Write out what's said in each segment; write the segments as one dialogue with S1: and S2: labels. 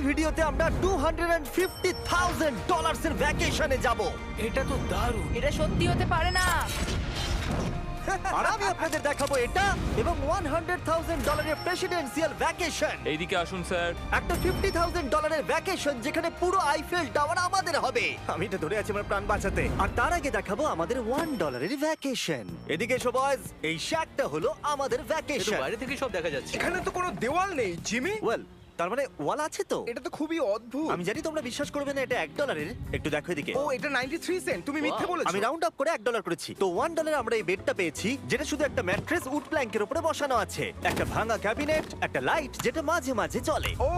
S1: ভিডিওতে আমরা $250,000 এর ভ্যাকেশনে যাব।
S2: এটা তো দারুণ।
S3: এটা সত্যি হতে পারে না।
S1: আর আমি আপনাদের দেখাবো এটা এবং $100,000 এর প্রেসিডেন্সিয়াল ভ্যাকেশন।
S4: এইদিকে আসুন স্যার।
S1: একটা $50,000 এর ভ্যাকেশন যেখানে পুরো আইফেল টাওয়ার আমাদের হবে। আমি এটা ধরে আছি আমার প্রাণ বাঁচাতে। আর তার আগে দেখাবো আমাদের $1 এর ভ্যাকেশন। এদিকে এসো বয়স, এই শ্যাকটা হলো আমাদের
S2: এটা
S1: ভ্যাকেশন।
S2: বাইরে থেকে সব দেখা যাচ্ছে।
S5: এখানে তো কোনো দেওয়াল নেই জিমি।
S1: ওয়েল, তার মানে ওয়াল আছে তো?
S5: এটা তো খুবই অদ্ভুত।
S1: আমি জানি তোমরা বিশ্বাস করবে না, এটা $1 এর। একটু দেখো এদিকে।
S5: ও এটা 93 সেন্ট। তুমি মিথ্যে বলেছো।
S1: আমি রাউন্ড আপ করে $1 করেছি। তো $1 আমরা এই বেডটা পেয়েছি, যেটা শুধু একটা ম্যাট্রেস উড প্ল্যাঙ্কের উপরে বসানো আছে, একটা ভাঙা ক্যাবিনেট, একটা লাইট যেটা মাঝে মাঝে চলে,
S5: ও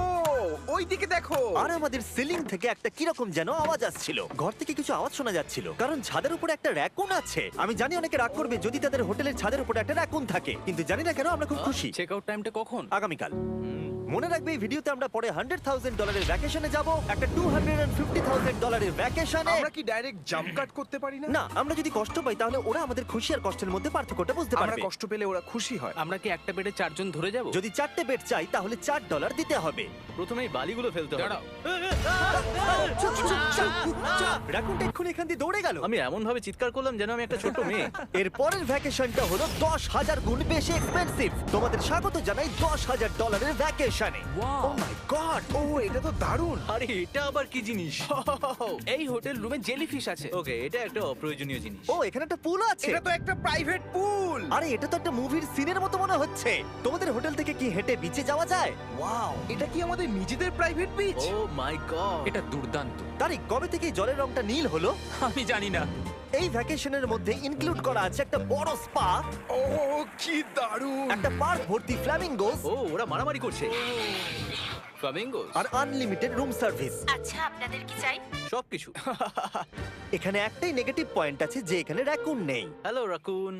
S5: ওই দিকে দেখো।
S1: আর আমাদের সিলিং থেকে একটা কিরকম যেন আওয়াজ আসছিল। ঘর থেকে কিছু আওয়াজ শোনা যাচ্ছিল, কারণ ছাদের উপরে একটা র‍্যাকুন আছে। আমি জানি অনেকে রাগ করবে যদি তাদের হোটেলের ছাদের উপরে একটা র‍্যাকুন থাকে, কিন্তু জানি না কেন আমরা খুব খুশি।
S2: চেক আউট টাইমটা কখন?
S1: আগামীকাল। মনে রাখবে এই ভিডিওতে আমরা পরে $100,000 এর ভ্যাকেশনে যাব, একটা $250,000 এর ভ্যাকেশনে।
S5: আমরা কি ডাইরেক্ট জাম্প কাট করতে পারি না?
S1: না, আমরা যদি কষ্ট পাই তাহলে ওরা আমাদের খুশি আর কষ্টের মধ্যে পার্থক্যটা বুঝতে
S5: আমরা
S1: পারবে।
S5: কষ্ট পেলে ওরা খুশি হয়।
S2: আমরা কি একটা বেডে 4 জন ধরে যাব?
S1: যদি 4টে বেড চাই তাহলে $4 দিতে হবে।
S2: প্রথমে এই বালিগুলো ফেলতে হবে। দাঁড়াও।
S1: রাকুনটা এক্ষুনি এখান দিয়ে দৌড়ে গেল।
S2: আমি এমন ভাবে চিৎকার করলাম যেন আমি একটা ছোট মেয়ে।
S1: এর পরের ভ্যাকেশনটা হলো 10,000 গুণ বেশি এক্সপেন্সিভ। তোমাদের স্বাগত জানাই $10,000 এর ভ্যাকেশনে।
S2: Wow!
S1: ও মাই গড!
S5: ও এটা তো দারুণ।
S2: আরে এটা আবার কি জিনিস? এই হোটেল রুমে জেলিফিশ আছে। ওকে, এটা একটা অপ্রয়োজনীয় জিনিস।
S1: ও এখানে একটা পুল আছে।
S5: এটা তো একটা প্রাইভেট পুল।
S1: আরে এটা তো একটা মুভির সিনের মতো মনে হচ্ছে। তোমাদের হোটেল থেকে কি হেঁটে বিচে যাওয়া যায়? ওয়াও!
S5: এটা কি আমাদের নিজেদের প্রাইভেট বিচ?
S2: ও মাই গড।
S4: এটা দুর্দান্ত।
S1: তারিক, কবে থেকে এই জলের রংটা নীল হলো?
S4: আমি জানি না।
S1: এই ভ্যাকেশনের মধ্যে ইনক্লুড করা আছে একটা বড় স্পা,
S5: ও কি দারুণ।
S1: একটা পার্ক ভর্তি ফ্ল্যামিঙ্গোস
S2: ও ওরা মারামারি করছে। ফ্লামিঙ্গোস
S1: আর আনলিমিটেড রুম সার্ভিস।
S3: আচ্ছা, আপনাদের কি চাই?
S2: সবকিছু।
S1: এখানে একটাই নেগেটিভ পয়েন্ট আছে যে এখানে র‍্যাকুন নেই,
S2: হ্যালো রাকুন।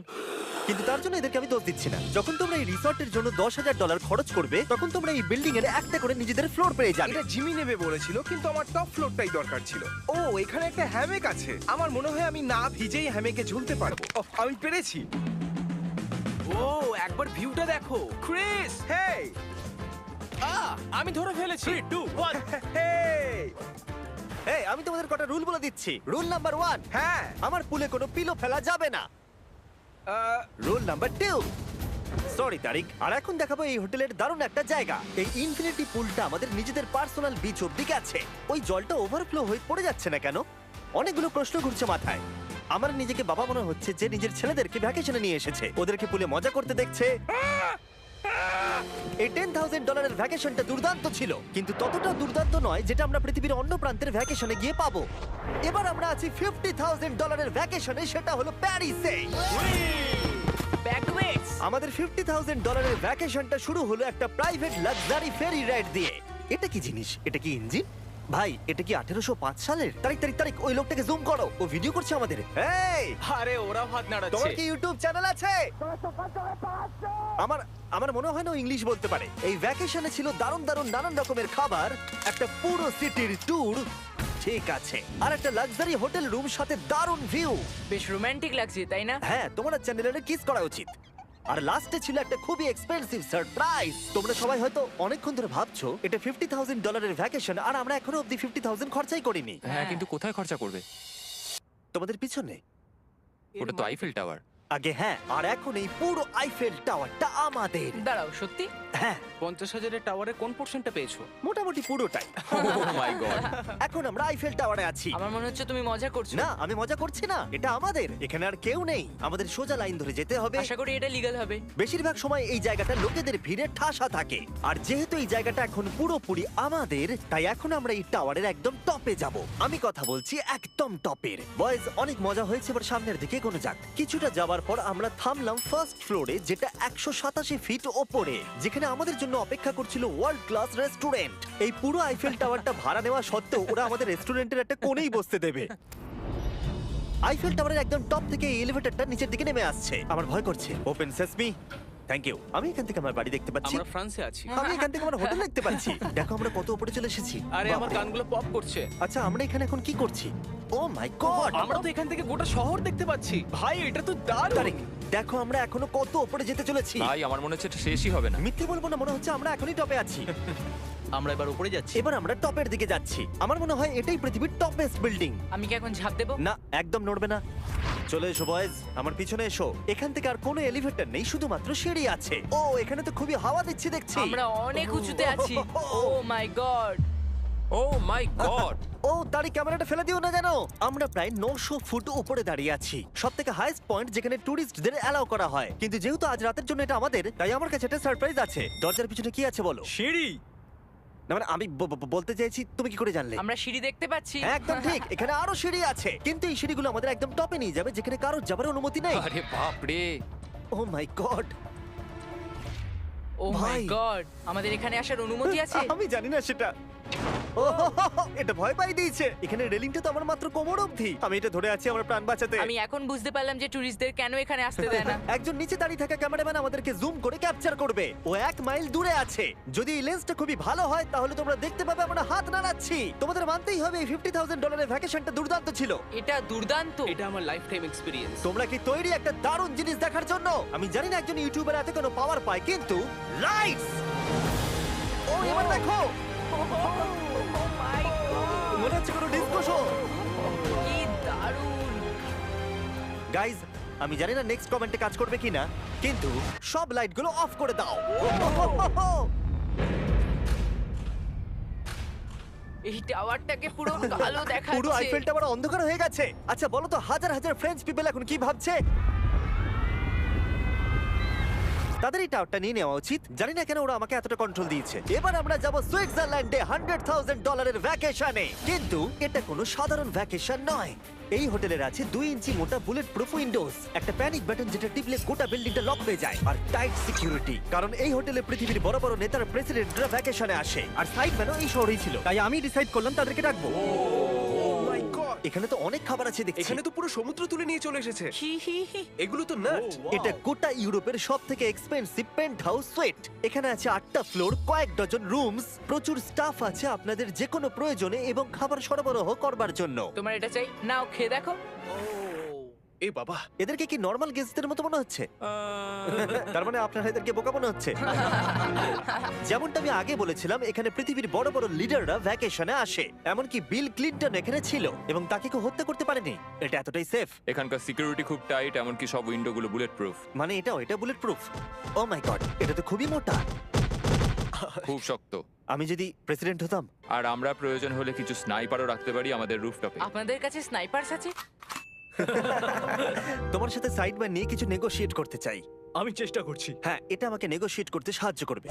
S1: কিন্তু তার জন্য এদেরকে আমি দোষ দিচ্ছি না। যখন তোমরা এই রিসর্টের জন্য $10,000 খরচ করবে, তখন তোমরা এই বিল্ডিং এর একটা করে নিজেদের ফ্লোর পেয়ে যাবে।
S5: এটা জিমি নেবে বলেছিল, কিন্তু আমার টপ ফ্লোরটাই দরকার ছিল। ও এখানে একটা হ্যামেক আছে। আমার মনে হয় আমি না ভিজেই হ্যামেকে ঝুলতে পারবো। ও আমি পেরেছি।
S2: ও একবার ভিউটা দেখো। ক্রিস,
S5: হেই
S2: আমি ধরে ফেলেছি। 3 2 1।
S5: হেই
S1: এই, আমি তোমাদের কটা রুল বলে দিচ্ছি। রুল নাম্বার 1,
S5: হ্যাঁ
S1: আমার পুলে কোনো পিলো ফেলা যাবে না। রুল নাম্বার 2, সরি তারিক। আর এখন দেখাবো এই হোটেলের দারুণ একটা জায়গা। এই ইনফিনিটি পুলটা আমাদের নিজেদের পার্সোনাল বিচ অব্দি গেছে। ওই জলটা ওভারফ্লো হয়ে পড়ে যাচ্ছে না কেন? অনেকগুলো প্রশ্ন ঘুরছে মাথায়। আমার নিজেকে বাবা মনে হচ্ছে যে নিজের ছেলেদেরকে ভ্যাকেশনে নিয়ে এসেছে, ওদেরকে পুলে মজা করতে দেখছে। এই $10,000 এর ভ্যাকেশনটা দুর্দান্ত ছিল, কিন্তু ততটা দুর্দান্ত নয় যেটা আমরা পৃথিবীর অন্য প্রান্তের ভ্যাকেশনে গিয়ে পাবো। এবার আমরা আছি $50,000 এর ভ্যাকেশনে, সেটা হলো প্যারিসে।
S3: ব্যাকওয়েটস।
S1: আমাদের $50,000 এর ভ্যাকেশনটা শুরু হলো একটা প্রাইভেট লাক্সারি ফেরি রাইড দিয়ে। এটা কি জিনিস? এটা কি ইঞ্জিন? ভাই, এটা কি 1805 সালের? তারিক, ওই লোকটাকে জুম করো, ও ভিডিও করছে আমাদের। এই,
S2: আরে ওরা হাত
S1: তোমার
S2: নাড়াচ্ছে।
S1: কি ইউটিউব চ্যানেল আছে? আমার মনে হয় না ও ইংলিশ বলতে পারে। এই ভ্যাকেশনে ছিল দারুণ দারুণ নানান রকমের খাবার, একটা পুরো সিটির ট্যুর, ঠিক আছে, আর একটা লাক্সারি হোটেল রুম সাথে দারুণ ভিউ।
S3: বেশ রোমান্টিক লাগছে, তাই না?
S1: হ্যাঁ, তোমার চ্যানেলের কিস করা উচিত। আর লাস্টে ছিল একটা খুবই এক্সপেন্সিভ সারপ্রাইজ। তোমরা সবাই হয়তো অনেকক্ষণ ধরে ভাবছো এটা $50,000 এর ভ্যাকেশন, আর আমরা এখনো অব্দি 50,000 খরচাই করিনি।
S4: হ্যাঁ, কিন্তু কোথায় খরচা করবে?
S1: তোমাদের পিছনে
S4: ওটা তো আইফেল টাওয়ার।
S1: আগে হ্যাঁ, আর এখন এই পুরো আইফেল টাওয়ারটা আমাদের।
S3: দাঁড়াও, সত্যি?
S1: হ্যাঁ,
S2: 50,000 এর টাওয়ারে কোন পোরশনটা পেয়েছো?
S1: মোটামুটি পুরোটাই।
S4: ও মাই গড।
S1: এখন আমরা আইফেল টাওয়ারে আছি।
S3: আমার মনে হচ্ছে তুমি মজা করছো।
S1: না, আমি মজা করছি না, এটা আমাদের। এখানে আর কেউ নেই, আমাদের সোজা লাইন ধরে যেতে হবে।
S3: আশা করি এটা লিগ্যাল হবে।
S1: বেশিরভাগ সময় এই জায়গাটা লোকেদের ভিড়ে ঠাসা থাকে, আর যেহেতু এই জায়গাটা এখন পুরোপুরি আমাদের, তাই এখন আমরা এই টাওয়ারের একদম টপে যাব। আমি কথা বলছি একদম টপের। বয়েজ, অনেক মজা হয়েছে, এবার সামনের দিকে এগোনো যাক। কিছুটা যাওয়ার পর আমরা থামলাম ফার্স্ট ফ্লোরে, যেটা 187 ফিট ওপরে, যেখানে আমাদের জন্য অপেক্ষা করছিল ওয়ার্ল্ড ক্লাস রেস্টুরেন্ট। এই পুরো আইফেল টাওয়ারটা ভাড়া নেওয়া সত্ত্বেও ওরা আমাদের রেস্টুরেন্টের একটা কোণেই বসতে দেবে। আইফেল টাওয়ারের একদম টপ থেকে এই এলিভেটরটা নিচের দিকে নেমে আসছে। আমার ভয় করছে। Open sesame. Thank you. আমি এখান থেকে আমার বাড়ি দেখতে পাচ্ছি।
S2: আমরা ফ্রান্সে আছি।
S1: আমি এখান থেকে আমার হোটেল দেখতে পাচ্ছি। দেখো আমরা কত উপরে চলে এসেছি।
S2: আরে আমার
S1: বাপরে।
S2: কানগুলো পপ করছে।
S1: আচ্ছা, আমরা এখানে এখন কি করছি? ও মাই গড,
S2: আমরা তো এখান থেকে গোটা শহর দেখতে পাচ্ছি। ভাই এটা তো দারুণ।
S1: তারিক, দেখো আমরা এখনো কত উপরে যেতে চলেছি।
S4: ভাই, আমার মনে হচ্ছে এটা শেষই হবে না।
S1: মিথ্যে বলবো না, মনে হচ্ছে আমরা এখনই টপে আছি।
S2: আমরা এবার উপরে যাচ্ছি।
S1: এবার আমরা টপের দিকে যাচ্ছি। আমার মনে হয় এটাই পৃথিবীর টপেস্ট বিল্ডিং।
S3: আমি কি এখন ঝাঁপ দেবো?
S1: না, একদম নড়বে না। চলে এসো বয়েজ, আমার পিছনে এসো। এখান থেকে আর কোনো এলিভেটর নেই, শুধুমাত্র সিঁড়ি আছে। ও, এখানে তো খুবই হাওয়া দিচ্ছে দেখছি।
S3: আমরা অনেক উঁচুতে আছি। ও মাই গড!
S4: ও মাই গড!
S1: ও, তারই ক্যামেরাটা ফেলে দিও না জানো। আমরা প্রায় 900 ফুট উপরে দাঁড়িয়ে আছি, সব থেকে হাইস্ট পয়েন্ট যেখানে টুরিস্টদের অ্যালাউ করা হয়। কিন্তু যেহেতু আজ রাতের জন্য এটা আমাদের, তাই আমার কাছে একটা সারপ্রাইজ আছে। দরজার পিছনে কি আছে বলো?
S2: সিঁড়ি।
S1: না মানে আমি বলতে চাইছি, তুমি কি করে জানলে?
S3: আমরা সিঁড়ি দেখতে পাচ্ছি।
S1: একদম ঠিক, এখানে আরো সিঁড়ি আছে, কিন্তু এই সিঁড়িগুলো আমাদের একদম টপে নিয়ে যাবে, যেখানে কারোর যাবার অনুমতি নেই।
S4: আরে বাপ রে!
S1: ও মাই গড!
S3: ও মাই
S1: ভাই।
S3: গড! আমাদের এখানে আসার অনুমতি আছে?
S1: আমি জানি না সেটা। ও হো হো হো, এটা ভয় পাই দিয়েছে। এখানে রেলিংটা তো আমার মাত্র কোমর অবধি। আমি এটা ধরে আছি আমার প্রাণ বাঁচাতে।
S3: আমি এখন বুঝতে পারলাম যে ট্যুরিস্টদের কেন এখানে আসতে দেয় না।
S1: একজন নিচে দাঁড়িয়ে থাকা ক্যামেরাম্যান আমাদেরকে জুম করে ক্যাপচার করবে। ও 1 মাইল দূরে আছে। যদি এই লেন্সটা খুবই ভালো হয় তাহলে তোমরা দেখতে পাবে আমরা হাত নাড়াচ্ছি। তোমাদের মানতেই হবে এই $50,000 ভ্যাকেশনটা দুর্দান্ত ছিল।
S3: এটা দুর্দান্ত।
S2: এটা আমার লাইফ টাইম এক্সপেরিয়েন্স।
S1: তোমরা কি তৈরি একটা দারুণ জিনিস দেখার জন্য? আমি জানি না একজন ইউটিউবার এত কোনো পাওয়ার পায়, কিন্তু লাইটস! ও, এবার দেখো,
S3: ও মাই গড!
S1: মনে হচ্ছে কোনো ডিসকো শো।
S3: কি দারুণ!
S1: গাইজ, আমি জানি না নেক্সট কমেন্টে কাজ করবে কিনা, কিন্তু সব লাইটগুলো অফ করে দাও।
S3: এই টাওয়ারটাকে পুরো কালো দেখাচ্ছে।
S1: পুরো আইফেল টাওয়ার অন্ধকার হয়ে গেছে। আচ্ছা বলো তো, হাজার হাজার ফ্রেঞ্চ পিপল এখন কি ভাবছে? তাদের এই টাওয়ারটা নিয়ে নেওয়া উচিত। জানি না কেন ওরা আমাকে এতটা কন্ট্রোল দিয়েছে। এবার আমরা যাব সুইজারল্যান্ডে $100,000 ভ্যাকেশনে। কিন্তু এটা কোনো সাধারণ ভ্যাকেশন নয়। এই হোটেলের আছে 2 ইঞ্চি মোটা বুলেট প্রুফ উইন্ডোজ, একটা প্যানিক বাটন যেটা টিপলে গোটা বিল্ডিংটা লক হয়ে যায়, আর টাইট সিকিউরিটি। কারণ এই হোটেলে পৃথিবীর বড় বড় নেতার প্রেসিডেন্টরা ভ্যাকেশনে আসে, আর সাইডম্যানও এই শহরেই ছিল। তাই আমি ডিসাইড করলাম তাদেরকে ডাকবো।
S5: মাই গড,
S1: এখানে তো অনেক খাবার আছে দেখছি।
S5: এখানে তো পুরো সমুদ্র তুলে নিয়ে চলে এসেছে।
S3: হি হি হি।
S5: এগুলো তো নাট।
S1: এটা গোটা ইউরোপের সব থেকে এক্সপেন্সিভ পেন্ট হাউস সুইট। এখানে আছে 8টা ফ্লোর, কয়েক ডজন রুমস, প্রচুর স্টাফ আছে আপনাদের যে কোনো প্রয়োজনে এবং খাবার সরবরাহ করবার জন্য।
S3: তোমার এটা চাই? নাও খেয়ে দেখো।
S5: এ বাবা,
S1: এদেরকে কি নর্মাল গেস্টদের মতো মনে হচ্ছে? তার মানে আপনারা এদেরকে বোকা মনে হচ্ছে। যেমনটা আমি আগে বলেছিলাম, এখানে পৃথিবীর বড় বড় লিডাররা ভ্যাকেশনে আসে। এমনকি বিল ক্লিনটন এখানে ছিল এবং তাকে কেউ হত্যা করতে পারেনি। এটা এতটাই সেফ।
S4: এখানকার সিকিউরিটি খুব টাইট, এমনকি সব উইন্ডোগুলো বুলেট প্রুফ।
S1: মানে এটা বুলেট প্রুফ। ও মাই গড, এটা তো খুবই মোটা।
S4: খুব শক্ত।
S1: আমি যদি প্রেসিডেন্ট হতাম।
S4: আর আমরা প্রয়োজন হলে কিছু স্নাইপারও রাখতে পারি আমাদের রুফটপে।
S3: আপনাদের কাছে স্নাইপারস আছে?
S1: তোমার সাথে সাইডম্যান নিয়ে কিছু নেগোশিয়েট করতে চাই।
S2: আমি চেষ্টা করছি।
S1: হ্যাঁ, এটা আমাকে নেগোশিয়েট করতে সাহায্য করবে।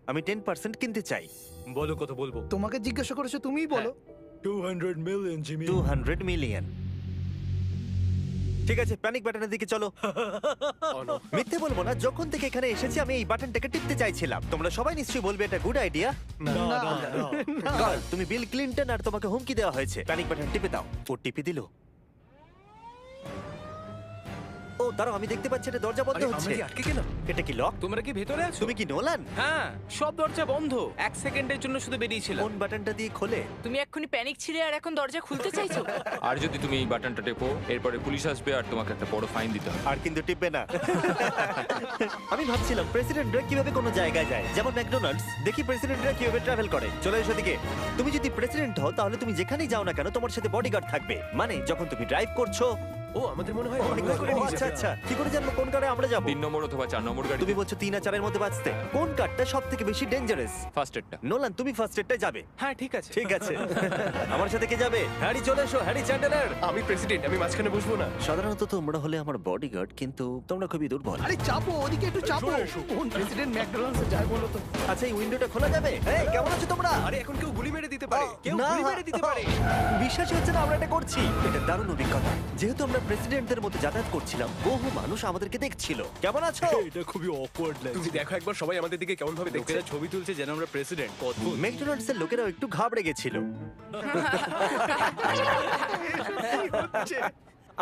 S1: আমি 10% কিনতে চাই।
S2: বলো কত বলবো?
S6: তোমাকে জিজ্ঞাসা করেছো, তুমিই বলো।
S2: 200 মিলিয়ন জিমি।
S1: 200 মিলিয়ন। ঠিক আছে, প্যানিক বাটনের দিকে চলো। মিথ্যে বলবো না, যখন থেকে এখানে এসেছি আমি এই বাটনটাকে টিপতে চাইছিলাম। তোমরা সবাই নিশ্চয়ই বলবে এটা গুড আইডিয়া। কারণ তুমি বিল ক্লিনটন আর তোমাকে হুমকি দেওয়া হয়েছে। প্যানিক বাটন টিপে দাও। ও টিপে দিল। ও দাঁড়াও, আমি দেখতে পাচ্ছি এটা দরজা বন্ধ
S5: আরে
S1: হচ্ছে।
S5: আমরা কি আটকে গেলাম?
S1: এটা কি লক?
S2: তোমরা কি ভেতরে আছো?
S1: তুমি কি নোলান?
S2: হ্যাঁ, সব দরজা বন্ধ। 1 সেকেন্ডের জন্য শুধু বেরিয়েছিলাম।
S1: কোন বাটনটা দিয়ে খোলে?
S3: তুমি এক্ষুনি প্যানিক ছিলে আর এখন দরজা খুলতে চাইছো?
S4: আর যদি তুমি এই বাটনটা টেপো, এরপরে পুলিশ আসবে আর তোমাকে একটা বড় ফাইন দিতে হবে।
S1: আর কিন্তু টিপবে না। আমি ভাবছিলাম প্রেসিডেন্টরা কিভাবে কোনো জায়গায় যায়, যেমন ম্যাকডোনাল্ডস। দেখি প্রেসিডেন্টরা কিভাবে ট্রাভেল করে। চলে এসো দিকে। তুমি যদি প্রেসিডেন্ট হও তাহলে তুমি যেখানেই যাও না কেন তোমার সাথে বডিগার্ড থাকবে। মানে যখন তুমি ড্রাইভ করছো।
S5: ও, আমাদের মনে হয়
S1: Oh my God,
S5: করে নিয়ে
S1: আচ্ছা
S5: যাবে।
S1: আচ্ছা, কি করে জানবো কোন কারে আমরা যাবো?
S4: 3 নম্বর অথবা 4 নম্বর গাড়ি।
S1: তুমি বলছো 3 আর 4 এর মধ্যে বাঁচতে। কোন কারটা সব থেকে বেশি ডেঞ্জারাস?
S4: ফার্স্ট এডটা।
S1: নোলান, তুমি ফার্স্ট এডটাই যাবে।
S2: হ্যাঁ, ঠিক আছে।
S1: ঠিক আছে। আমার সাথে কে যাবে? হ্যারি, চলে এসো। Harry Chandler.
S5: আমি প্রেসিডেন্ট, আমি মাঝখানে বসবো না।
S1: সাধারণত তোমরা হলে আমার বডিগার্ড, কিন্তু তোমরা খুবই দুর্বল।
S6: আরে চাপো, ওদিকে একটু চাপো। কোন প্রেসিডেন্ট ম্যাকডোনাল্ডসে যায় বলো তো?
S1: আচ্ছা, এই উইন্ডোটা খোলা যাবে? এই, কেমন আছো তোমরা?
S5: আরে এখন কেউ গুলি মেরে দিতে পারে। কেউ
S1: না।
S5: গুলি মেরে দিতে পারে।
S1: বিশ্বাসই হচ্ছে না আমরা এটা করছি। এটা দারুণ অভিজ্ঞতা। যেহেতু আমরা প্রেসিডেন্টদের মতো যাতায়াত করছিলাম, বহু মানুষ আমাদেরকে দেখছিল। কেমন আছো?
S2: এটা খুবই অকওয়ার্ড লাগছে।
S5: তুমি দেখো একবার সবাই আমাদের দিকে কেমন ভাবে দেখছে।
S2: লোকেরা ছবি তুলছে যেন আমরা প্রেসিডেন্ট। অদ্ভুত।
S1: ম্যাকডোনাল্ডস এর লোকেরাও একটু ঘাবড়ে গেছিল।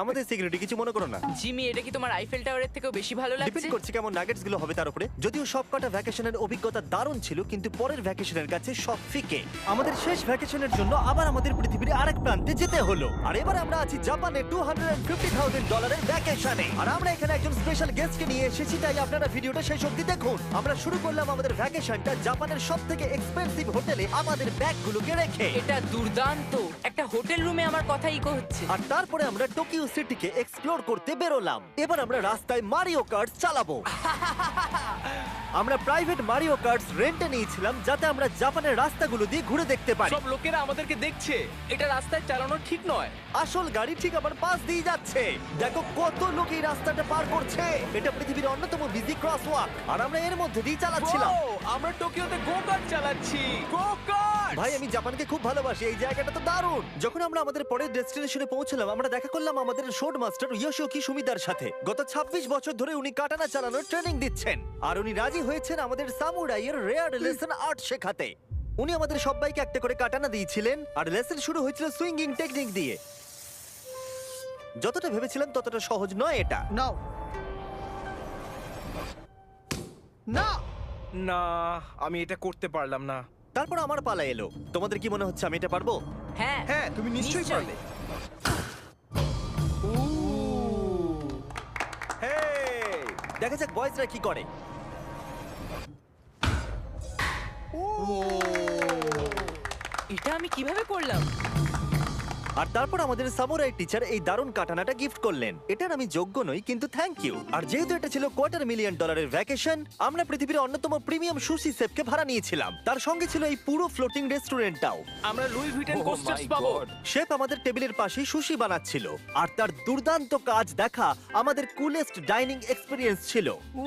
S1: আমাদের সিকিউরিটি কিছু মনে করো না।
S3: জিমি, এটা কি তোমার আইফেল টাওয়ারের থেকেও বেশি ভালো লাগছে?
S1: ডিপেন্ড করছে কেমন নাগেটস গুলো হবে তার উপরে। যদিও সবকটা ভ্যাকেশনের অভিজ্ঞতা দারুণ ছিল, কিন্তু পরের ভ্যাকেশনের কাছে সব ফিকে। আমাদের শেষ ভ্যাকেশনের জন্য আবার আমাদের পৃথিবীর আরেক প্রান্তে যেতে হলো। আর এবার আমরা আছি জাপানে $250,000 ভ্যাকেশনে। আর আমরা এখানে একজন স্পেশাল গেস্টকে নিয়ে এসেছি, তাই আপনারা ভিডিওটা শেষ অবধি দেখুন। আমরা শুরু করলাম আমাদের ভ্যাকেশনটা জাপানের সবথেকে এক্সপেন্সিভ হোটেলে আমাদের ব্যাগগুলোকে রেখে।
S3: এটা দুর্দান্ত। একটা হোটেল রুমে আমার কথা ইকো হচ্ছে।
S1: আর তারপরে আমরা টোকিও সিটিকে এক্সপ্লোর করতে বেরোলাম। এবার আমরা রাস্তায় মারিও কার্ট চালাবো। আমরা প্রাইভেট মারিও কার্টস রেন্টে নিয়েছিলাম, যাতে আমরা জাপানের রাস্তাগুলো দিয়ে ঘুরে দেখতে পারি।
S2: সব লোকেরা আমাদেরকে দেখছে। এটা রাস্তায় চালানো ঠিক নয়।
S1: আসল গাড়ি ঠিক আমার পাশ দিয়ে যাচ্ছে। দেখো কত লোক এই রাস্তাটা পার করছে। এটা পৃথিবীর অন্যতম বিজি ক্রসওয়াক, আর আমরা এর মধ্যে দিয়ে চালাচ্ছিলাম।
S2: ও, আমরা টোকিওতে গো কার্ট চালাচ্ছি। গো কার্ট!
S1: ভাই, আমি জাপানকে খুব ভালোবাসি। এই জায়গাটা তো দারুণ। যখন আমরা আমাদের পরের ডেস্টিনেশনে পৌঁছলাম, আমরা দেখা করলাম আমাদের শোড মাস্টার ইয়োশিওকি সুমিদার সাথে। গত 26 বছর ধরে উনি কাটানা চালানোর ট্রেনিং দিচ্ছেন, আর উনি রাজি হয়েছেন আমাদের সামুরাইয়ের রেয়ার লেসন আর্ট শেখাতে। উনি আমাদের সবাইকে একটা করে কাটানা দিয়েছিলেন, আর লেসন শুরু হয়েছিল সুইঙ্গিং টেকনিক দিয়ে। যতটা ভেবেছিলাম ততটা সহজ নয় এটা।
S6: নাও না
S5: না, আমি এটা করতে পারলাম না।
S1: তারপর আমার পালা এলো। তোমাদের কি মনে হচ্ছে আমি এটা পারবো?
S3: হ্যাঁ
S5: হ্যাঁ, তুমি নিশ্চয়ই পারবে। হেই!
S1: দেখা যাক বয়েজরা কি করে।
S3: এটা আমি কিভাবে করলাম?
S1: আর তারপর আমাদের সামুরাই টিচার এই দারুণ কাটানাটা গিফট করলেন। এটার আমি যোগ্য নই, কিন্তু থ্যাংক ইউ। আর যেহেতু এটা ছিল $250,000 ভ্যাকেশন, আমরা পৃথিবীর অন্যতম প্রিমিয়াম সুশি শেফকে ভাড়া নিয়েছিলাম। তার সঙ্গে ছিল এই পুরো ফ্লোটিং রেস্টুরেন্টটাও।
S2: আমরা লুই ভিটেন
S4: Oh
S2: কোস্টার্স
S4: my
S2: পাবো।
S4: God!
S1: শেফ আমাদের টেবিলের পাশেই সুশি বানাচ্ছিল, আর তার দুর্দান্ত কাজ দেখা আমাদের কুলেস্ট ডাইনিং এক্সপিরিয়েন্স ছিল।
S3: ও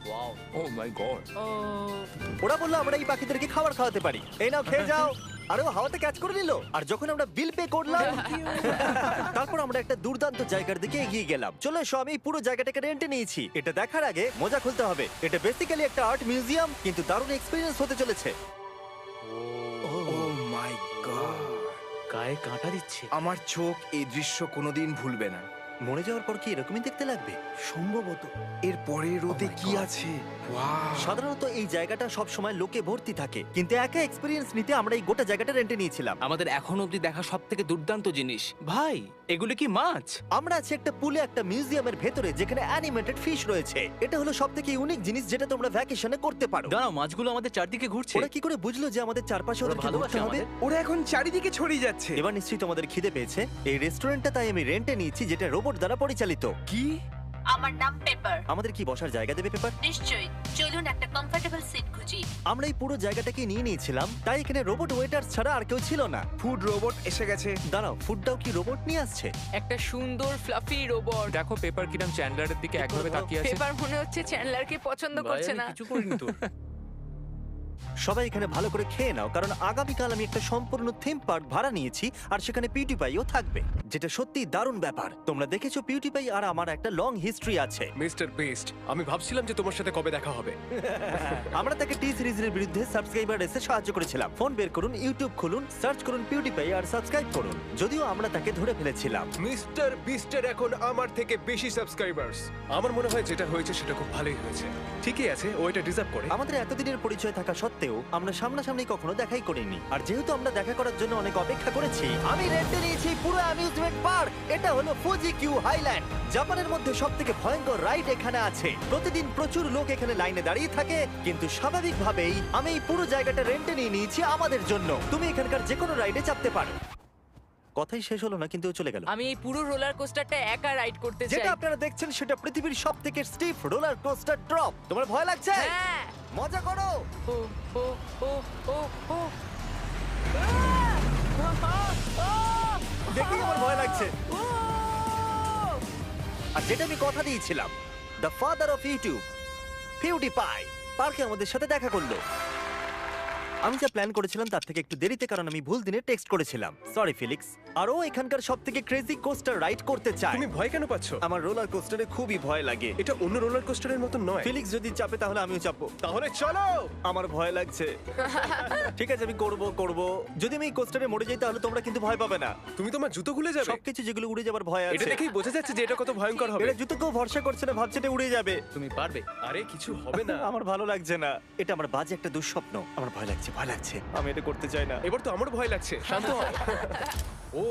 S2: ওয়াও।
S4: ও মাই গড!
S3: ও
S1: ওরা বললো আমরা এই পাখিদেরকে খাবার খাওয়াতে পারি। এই নাও, খেয়ে যাও। আরে ও হাওয়াতে ক্যাচ করে নিল। আর যখন আমরা বিল পে করলাম, তারপর আমরা একটা দুর্দান্ত জায়গার দিকে এগিয়ে গেলাম। চলে এসো, আমি এই পুরো জায়গাটাকে রেন্টে নিয়েছি। এটা দেখার আগে মজা খুলতে হবে। এটা বেসিক্যালি একটা আর্ট মিউজিয়াম, কিন্তু দারুণ এক্সপিরিয়েন্স হতে চলেছে।
S5: ও মাই গড!
S2: গায়ে কাঁটা দিচ্ছে।
S5: আমার চোখ এই দৃশ্য কোনোদিন ভুলবে না।
S1: মরে যাওয়ার পর কি এরকমই দেখতে লাগবে? সম্ভবত।
S5: এর পরের রোদে কি আছে? ওয়াও!
S1: সাধারণত এই জায়গাটা সব সময় লোকে ভর্তি থাকে, কিন্তু একা এক্সপিরিয়েন্স নিতে আমরা এই গোটা জায়গাটা রেন্টে নিয়েছিলাম।
S2: আমাদের এখন অবধি দেখা সবথেকে দুর্দান্ত জিনিস। ভাই, এগুলো কি মাছ?
S1: আমরা আছি একটা পুলে, একটা মিউজিয়ামের ভেতরে, যেখানে অ্যানিমেটেড ফিশ রয়েছে। এটা হলো সবথেকে ইউনিক জিনিস যেটা তোমরা ভ্যাকেশনে করতে পারো।
S2: দাঁড়াও, মাছগুলো আমাদের চারদিকে ঘুরছে।
S1: ওরা কি করে বুঝলো যে আমাদের চারপাশে
S2: ওরা
S1: ওদেরকে
S2: ভালোবাসে
S1: ঘুরতে হবে?
S2: আমাদের।
S5: ওরা এখন চারিদিকে ছড়িয়ে যাচ্ছে।
S1: এবার নিশ্চয়ই তোমাদের খিদে পেয়েছে। এই রেস্টুরেন্টটা তাই আমি রেন্টে নিয়েছি, যেটা রোবট দ্বারা পরিচালিত।
S5: কি?
S7: আমার নাম পেপার।
S1: আমাদের কি বসার জায়গা দেবে পেপার?
S7: নিশ্চয়ই, চলুন একটা কমফোর্টেবল সিট খুঁজি।
S1: আমরা এই পুরো জায়গাটাকে নিয়ে নিয়েছিলাম, তাই এখানে রোবট ওয়েটার ছাড়া আর কেউ ছিল না।
S5: ফুড রোবট এসে গেছে।
S1: দাঁড়াও, ফুডটাও কি রোবট নিয়ে আসছে?
S3: একটা সুন্দর ফ্লাফি রোবট।
S4: দেখো পেপার কিরম চ্যান্ডলারের দিকে একভাবে তাকিয়ে আছে।
S3: পেপার মনে হচ্ছে চ্যান্ডলারকে পছন্দ
S2: ভাই,
S3: করছে
S2: আমি
S3: না।
S2: কিছু করিনি তো।
S1: সবাই এখানে ভালো করে খেয়ে নাও, কারণ আগামীকাল আমি একটা সম্পূর্ণ থিম পার্ক ভাড়া নিয়েছি, আর সেখানে পিউটিপাইও থাকবে, যেটা সত্যি দারুণ ব্যাপার। তোমরা দেখেছো পিউটিপাই আর আমার একটা লং হিস্ট্রি আছে।
S8: মিস্টার বেস্ট, আমি ভাবছিলাম যে তোমার সাথে কবে দেখা হবে।
S1: আমরা তাকে টি সিরিজের বিরুদ্ধে সাবস্ক্রাইবার রেসে সাহায্য করেছিলাম। ফোন বের করুন, ইউটিউব খুলুন, সার্চ করুন পিউটিপাই আর সাবস্ক্রাইব করুন। যদিও আমরা তাকে ধরে ফেলেছিলাম।
S8: মিস্টার বিস্টের এখন আমার থেকে বেশি সাবস্ক্রাইবার্স। আমার মনে হয় যেটা হয়েছে সেটা খুব ভালোই হয়েছে। ঠিকই আছে, ও এটা ডিজার্ভ করে।
S1: আমাদের এতদিনের পরিচয় থাকা সত্ত্বেও আমরা সামনাসামনি কখনো দেখাই করিনি, আর যেহেতু আমরা দেখা করার জন্য অনেক অপেক্ষা করেছি, আমি রেন্টে নিয়েছি পুরো অ্যামিউজমেন্ট পার্ক। এটা হলো ফুজি কিউ হাইল্যান্ড। জাপানের মধ্যে সবথেকে ভয়ঙ্কর রাইড এখানে আছে। প্রতিদিন প্রচুর লোক এখানে লাইনে দাঁড়িয়ে থাকে, কিন্তু স্বাভাবিকভাবেই আমি এই পুরো জায়গাটা রেন্টে নিয়ে নিয়েছি আমাদের জন্য। তুমি এখানকার যে কোনো রাইডে চাপতে পারো। কথাই শেষ হলো না, কিন্তু ও চলে গেল।
S3: আমি এই পুরো রোলার কোস্টারটা একা রাইড করতে চাই।
S1: যেটা আপনারা দেখছেন সেটা পৃথিবীর সবথেকে স্টিফ রোলার কোস্টার ড্রপ। তোমার ভয় লাগছে?
S3: হ্যাঁ।
S1: মজা করো।
S3: ও ও ও ও ও
S1: দেখেই আমার ভয় লাগছে। আর যেটা আমি কথা দিয়েছিলাম, দ্য ফাদার অফ ইউটিউব, পিউটিপাই, পার্কে আমাদের সাথে দেখা করলো। আমি যা প্ল্যান করেছিলাম তার থেকে একটু দেরিতে, কারণ আমি ভুল দিনে টেক্সট করেছিলাম। সরি ফিলিক্স। আর ও এখানকার সবথেকে ক্রেজি কোস্টার রাইড করতে চায়।
S8: তুমি ভয় কেন পাচ্ছ?
S1: আমার রোলার কোস্টারে খুবই ভয় লাগে।
S8: এটা অন্য রোলার কোস্টারের মতো নয়।
S1: ফিলিক্স যদি চাপে তাহলে আমিও চাপবো।
S8: তাহলে চলো।
S1: আমার ভয় লাগছে। ঠিক আছে, আমি করব। যদি আমি এই কোস্টারে মরে যাই তাহলে তোমরা কিন্তু ভয় পাবে না।
S8: তুমি তোমার জুতো খুলে যাবে।
S1: সবকিছু যেগুলো উড়ে যাবার ভয়
S8: এটা
S1: আছে।
S8: দেখেই বোঝা যাচ্ছে যে এটা কত ভয়ঙ্কর হবে।
S1: এরা জুতো কেউ ভরসা করছে না, ভাবছে এটা উড়ে যাবে।
S2: তুমি পারবে।
S8: আরে কিছু হবে না।
S1: আমার ভালো লাগছে না। এটা আমার বাজে একটা দুঃস্বপ্ন। আমার ভয় লাগছে। আমি এটা করতে চাই না।
S8: এবার তো আমার ভয় লাগছে। শান্ত হও। ও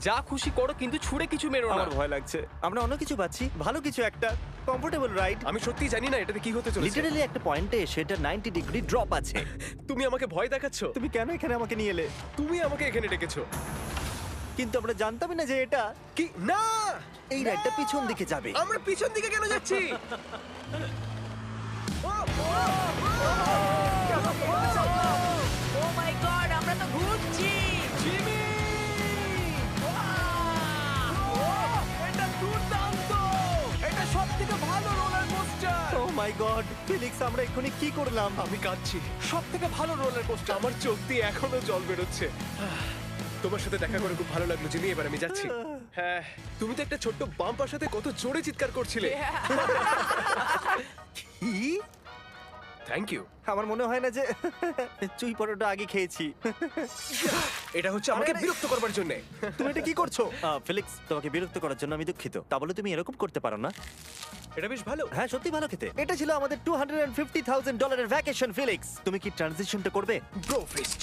S2: যা খুশি করো, কিন্তু ছুঁড়ে কিছু মেরো না।
S1: আমার ভয় লাগছে। আমরা অন্য কিছু পাচ্ছি, ভালো কিছু, একটা কমফোর্টেবল রাইড।
S8: আমি সত্যি জানি না এটাতে কি হতে চলেছে।
S1: লিটারালি একটা পয়েন্টে এসে এটা 90 ডিগ্রি ড্রপ আছে।
S8: তুমি আমাকে ভয় দেখাচ্ছ।
S1: তুমি কেন এখানে আমাকে নিয়ে এলে?
S8: তুমি আমাকে এখানে ডেকেছো।
S1: কিন্তু আমরা জানতামই না যে এটা
S8: কি না,
S1: এই রাইডটা পিছন দিকে যাবে।
S8: আমরা পিছন দিকে কেন যাচ্ছি?
S3: ও মাই গড, আমরা তো ঘুরছি।
S2: এটা দুর্দান্ত। এটা সবথেকে ভালো রোলার কোস্টার।
S1: ও মাই গড, ফিলিক্স, আমরা এক্ষুনি কি করলাম?
S8: আমি কাঁদছি।
S2: সবথেকে ভালো রোলার কোস্টার।
S8: আমার চোখ দিয়ে এখনো জল বেরোচ্ছে। তোমার সাথে দেখা করে খুব ভালো লাগলো জিমি। এবার আমি যাচ্ছি। হ্যাঁ, তুমি তো একটা ছোট্ট বাম্পার সাথে কত জোরে চিৎকার করছিলে।
S1: কি?
S8: Thank you.
S1: আমার মনে হয় না যে চুই পরোটা আগে খেয়েছি।
S8: এটা হচ্ছে আমাকে বিরক্ত করবার জন্য।
S1: তুমি এটা কি করছো? ফিলিক্স, তোমাকে বিরক্ত করার জন্য আমি দুঃখিত। তা বলে তুমি এরকম করতে পারো না।
S8: এটা বেশ ভালো।
S1: হ্যাঁ, সত্যি ভালো খেতে। এটা ছিল আমাদের $250,000 ভ্যাকেশন। ফিলিক্স, তুমি কি ট্রানজিশনটা করবে?
S8: Bro feast.